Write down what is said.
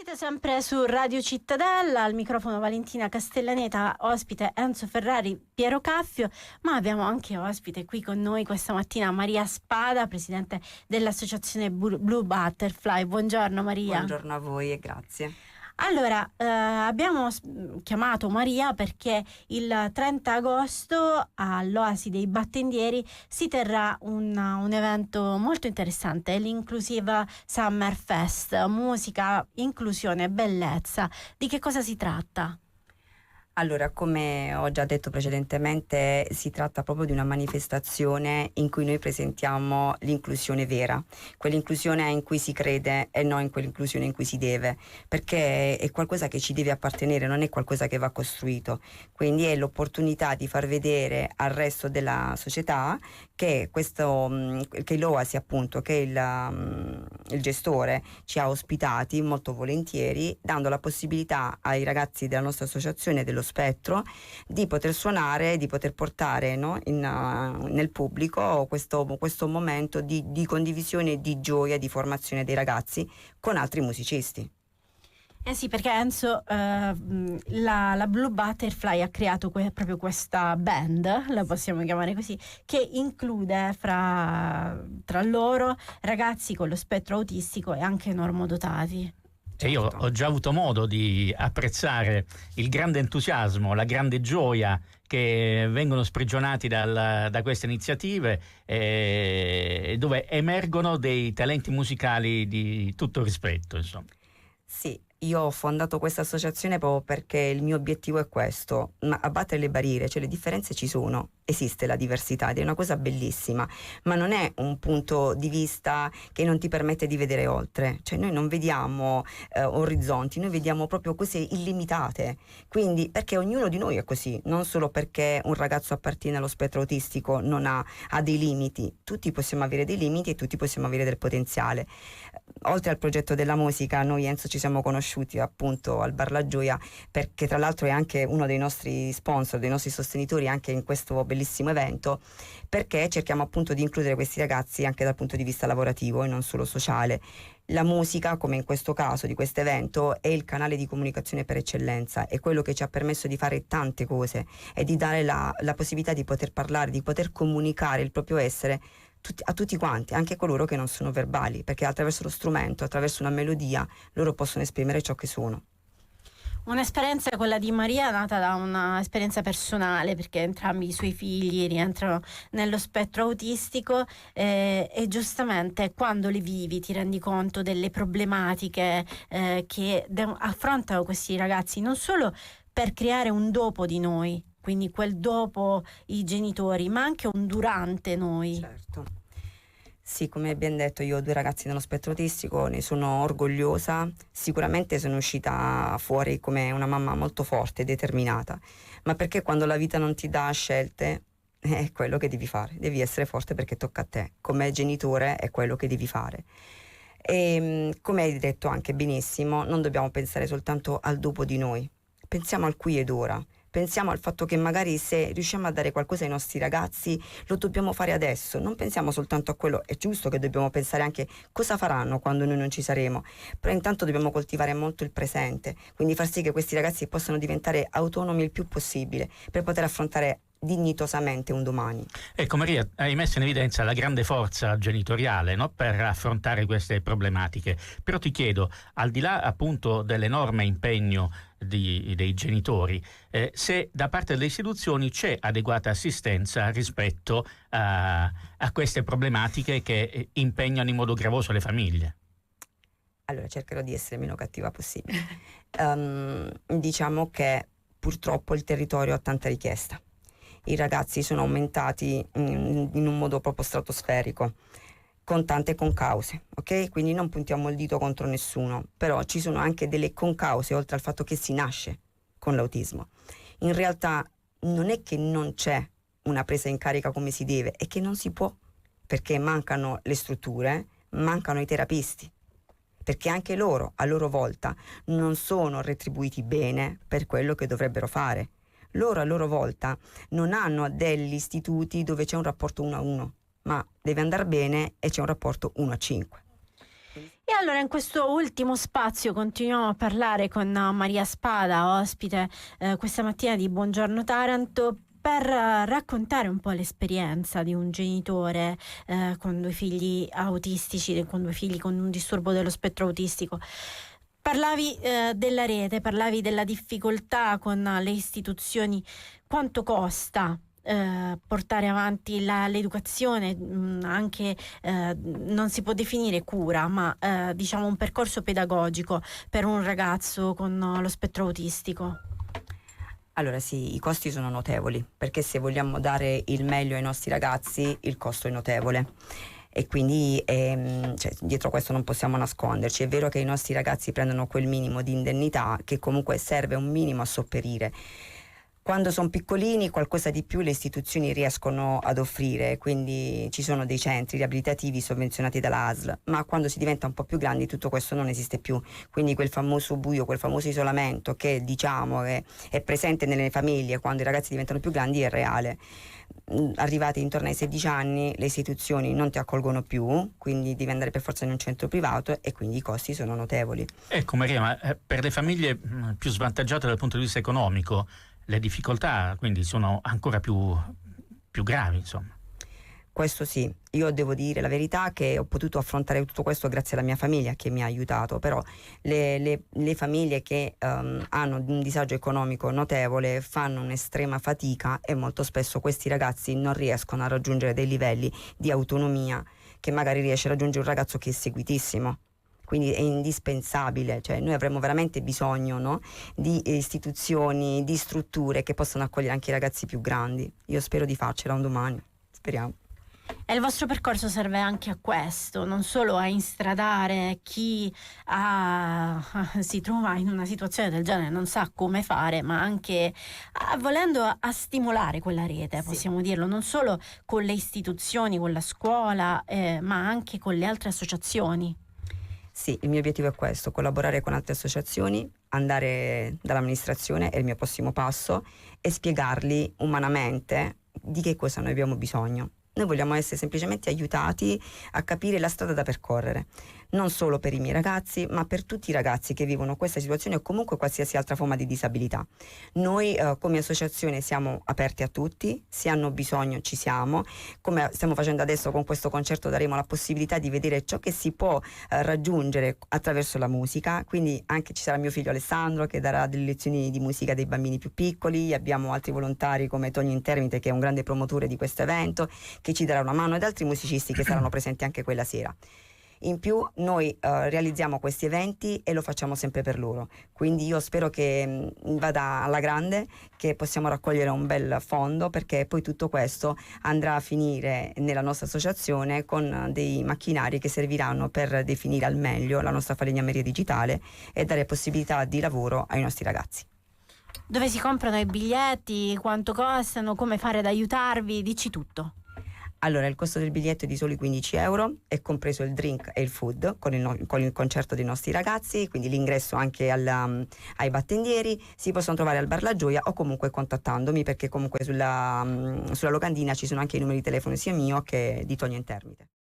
Siete sempre su Radio Cittadella, al microfono Valentina Castellaneta, ospite Enzo Ferrari, Piero Caffio, ma abbiamo anche ospite qui con noi questa mattina Maria Spada, presidente dell'associazione Blue Butterfly. Buongiorno Maria. Buongiorno a voi e grazie. Allora, abbiamo chiamato Maria perché il 30 agosto all'Oasi dei Battendieri si terrà un evento molto interessante, l'Inclusive Summer Fest, musica, inclusione, bellezza. Di che cosa si tratta? Allora, come ho già detto precedentemente, si tratta proprio di una manifestazione in cui noi presentiamo l'inclusione vera, quell'inclusione in cui si crede e non in quell'inclusione in cui si deve, perché è qualcosa che ci deve appartenere, non è qualcosa che va costruito. Quindi è l'opportunità di far vedere al resto della società che che l'Oasi, appunto, che il gestore ci ha ospitati molto volentieri, dando la possibilità ai ragazzi della nostra associazione, dello Spettro, di poter suonare, di poter portare, no, nel pubblico questo momento di condivisione e di gioia, di formazione dei ragazzi con altri musicisti. Eh sì, perché Enzo, la Blue Butterfly ha creato proprio questa band, la possiamo chiamare così, che include tra loro ragazzi con lo spettro autistico e anche normodotati. E io ho già avuto modo di apprezzare il grande entusiasmo, la grande gioia che vengono sprigionati da queste iniziative, dove emergono dei talenti musicali di tutto rispetto, insomma. Sì, io ho fondato questa associazione proprio perché il mio obiettivo è questo, abbattere le barriere, cioè le differenze ci sono, esiste la diversità ed è una cosa bellissima, ma non è un punto di vista che non ti permette di vedere oltre, cioè noi non vediamo orizzonti, noi vediamo proprio cose illimitate, quindi perché ognuno di noi è così, non solo perché un ragazzo appartiene allo spettro autistico ha dei limiti, tutti possiamo avere dei limiti e tutti possiamo avere del potenziale. Oltre al progetto della musica, noi Enzo ci siamo conosciuti appunto al Bar La Gioia, perché tra l'altro è anche uno dei nostri sponsor, dei nostri sostenitori anche in questo bellissimo evento, perché cerchiamo appunto di includere questi ragazzi anche dal punto di vista lavorativo e non solo sociale. La musica, come in questo caso di questo evento, è il canale di comunicazione per eccellenza, è quello che ci ha permesso di fare tante cose e di dare la possibilità di poter parlare, di poter comunicare il proprio essere a tutti quanti, anche coloro che non sono verbali, perché attraverso lo strumento, attraverso una melodia, loro possono esprimere ciò che sono. Un'esperienza, quella di Maria, nata da un'esperienza personale, perché entrambi i suoi figli rientrano nello spettro autistico e giustamente quando le vivi ti rendi conto delle problematiche che affrontano questi ragazzi, non solo per creare un dopo di noi, quindi quel dopo i genitori, ma anche un durante noi. Certo. Sì, come ben detto, io ho 2 ragazzi nello spettro autistico, ne sono orgogliosa, sicuramente sono uscita fuori come una mamma molto forte e determinata, ma perché quando la vita non ti dà scelte è quello che devi fare, devi essere forte perché tocca a te, come genitore è quello che devi fare. E come hai detto anche benissimo, non dobbiamo pensare soltanto al dopo di noi, pensiamo al qui ed ora. Pensiamo al fatto che magari se riusciamo a dare qualcosa ai nostri ragazzi lo dobbiamo fare adesso, non pensiamo soltanto a quello, è giusto che dobbiamo pensare anche cosa faranno quando noi non ci saremo, però intanto dobbiamo coltivare molto il presente, quindi far sì che questi ragazzi possano diventare autonomi il più possibile per poter affrontare dignitosamente un domani. Ecco Maria, hai messo in evidenza la grande forza genitoriale, no, per affrontare queste problematiche, però ti chiedo, al di là appunto dell'enorme impegno dei genitori, se da parte delle istituzioni c'è adeguata assistenza rispetto a queste problematiche che impegnano in modo gravoso le famiglie. Allora cercherò di essere meno cattiva possibile. Diciamo che purtroppo il territorio ha tanta richiesta. I ragazzi sono aumentati in un modo proprio stratosferico, con tante concause, ok? Quindi non puntiamo il dito contro nessuno, però ci sono anche delle concause oltre al fatto che si nasce con l'autismo. In realtà non è che non c'è una presa in carica come si deve, è che non si può, perché mancano le strutture, mancano i terapisti, perché anche loro a loro volta non sono retribuiti bene per quello che dovrebbero fare. Loro a loro volta non hanno degli istituti dove c'è un rapporto 1 a 1, ma deve andare bene e c'è un rapporto 1 a 5. E allora in questo ultimo spazio continuiamo a parlare con Maria Spada, ospite questa mattina di Buongiorno Taranto, per raccontare un po' l'esperienza di un genitore con 2 figli autistici, con 2 figli con un disturbo dello spettro autistico. Parlavi della rete, parlavi della difficoltà con le istituzioni, quanto costa portare avanti l'educazione, anche non si può definire cura, ma diciamo un percorso pedagogico per un ragazzo con lo spettro autistico. Allora sì, i costi sono notevoli, perché se vogliamo dare il meglio ai nostri ragazzi, il costo è notevole. E quindi cioè, dietro questo non possiamo nasconderci. È vero che i nostri ragazzi prendono quel minimo di indennità che comunque serve un minimo a sopperire. Quando sono piccolini qualcosa di più le istituzioni riescono ad offrire, quindi ci sono dei centri riabilitativi sovvenzionati dalla ASL, ma quando si diventa un po' più grandi tutto questo non esiste più, quindi quel famoso buio, quel famoso isolamento che diciamo è presente nelle famiglie quando i ragazzi diventano più grandi è reale. Arrivati intorno ai 16 anni le istituzioni non ti accolgono più, quindi devi andare per forza in un centro privato e quindi i costi sono notevoli. Ecco Maria, ma per le famiglie più svantaggiate dal punto di vista economico le difficoltà quindi sono ancora più gravi, insomma. Questo sì, io devo dire la verità che ho potuto affrontare tutto questo grazie alla mia famiglia che mi ha aiutato, però le famiglie che hanno un disagio economico notevole fanno un'estrema fatica e molto spesso questi ragazzi non riescono a raggiungere dei livelli di autonomia che magari riesce a raggiungere un ragazzo che è seguitissimo. Quindi è indispensabile, cioè noi avremo veramente bisogno, no, di istituzioni, di strutture che possano accogliere anche i ragazzi più grandi. Io spero di farcela un domani, speriamo. E il vostro percorso serve anche a questo, non solo a instradare chi si trova in una situazione del genere, non sa come fare, ma anche volendo a stimolare quella rete, possiamo dirlo, non solo con le istituzioni, con la scuola, ma anche con le altre associazioni. Sì, il mio obiettivo è questo, collaborare con altre associazioni, andare dall'amministrazione è il mio prossimo passo e spiegargli umanamente di che cosa noi abbiamo bisogno. Noi vogliamo essere semplicemente aiutati a capire la strada da percorrere, non solo per i miei ragazzi, ma per tutti i ragazzi che vivono questa situazione o comunque qualsiasi altra forma di disabilità. Noi come associazione siamo aperti a tutti, se hanno bisogno ci siamo, come stiamo facendo adesso con questo concerto daremo la possibilità di vedere ciò che si può raggiungere attraverso la musica, quindi anche ci sarà mio figlio Alessandro che darà delle lezioni di musica dei bambini più piccoli, abbiamo altri volontari come Tonio Intermite che è un grande promotore di questo evento, che ci darà una mano ed altri musicisti che saranno presenti anche quella sera. In più noi realizziamo questi eventi e lo facciamo sempre per loro, quindi io spero che vada alla grande, che possiamo raccogliere un bel fondo perché poi tutto questo andrà a finire nella nostra associazione con dei macchinari che serviranno per definire al meglio la nostra falegnameria digitale e dare possibilità di lavoro ai nostri ragazzi. Dove si comprano i biglietti, quanto costano, come fare ad aiutarvi, dici tutto. Allora, il costo del biglietto è di soli 15 euro, è compreso il drink e il food con il concerto dei nostri ragazzi, quindi l'ingresso anche ai battendieri. Si possono trovare al Bar La Gioia o comunque contattandomi perché comunque sulla locandina ci sono anche i numeri di telefono sia mio che di Tonio Intermite.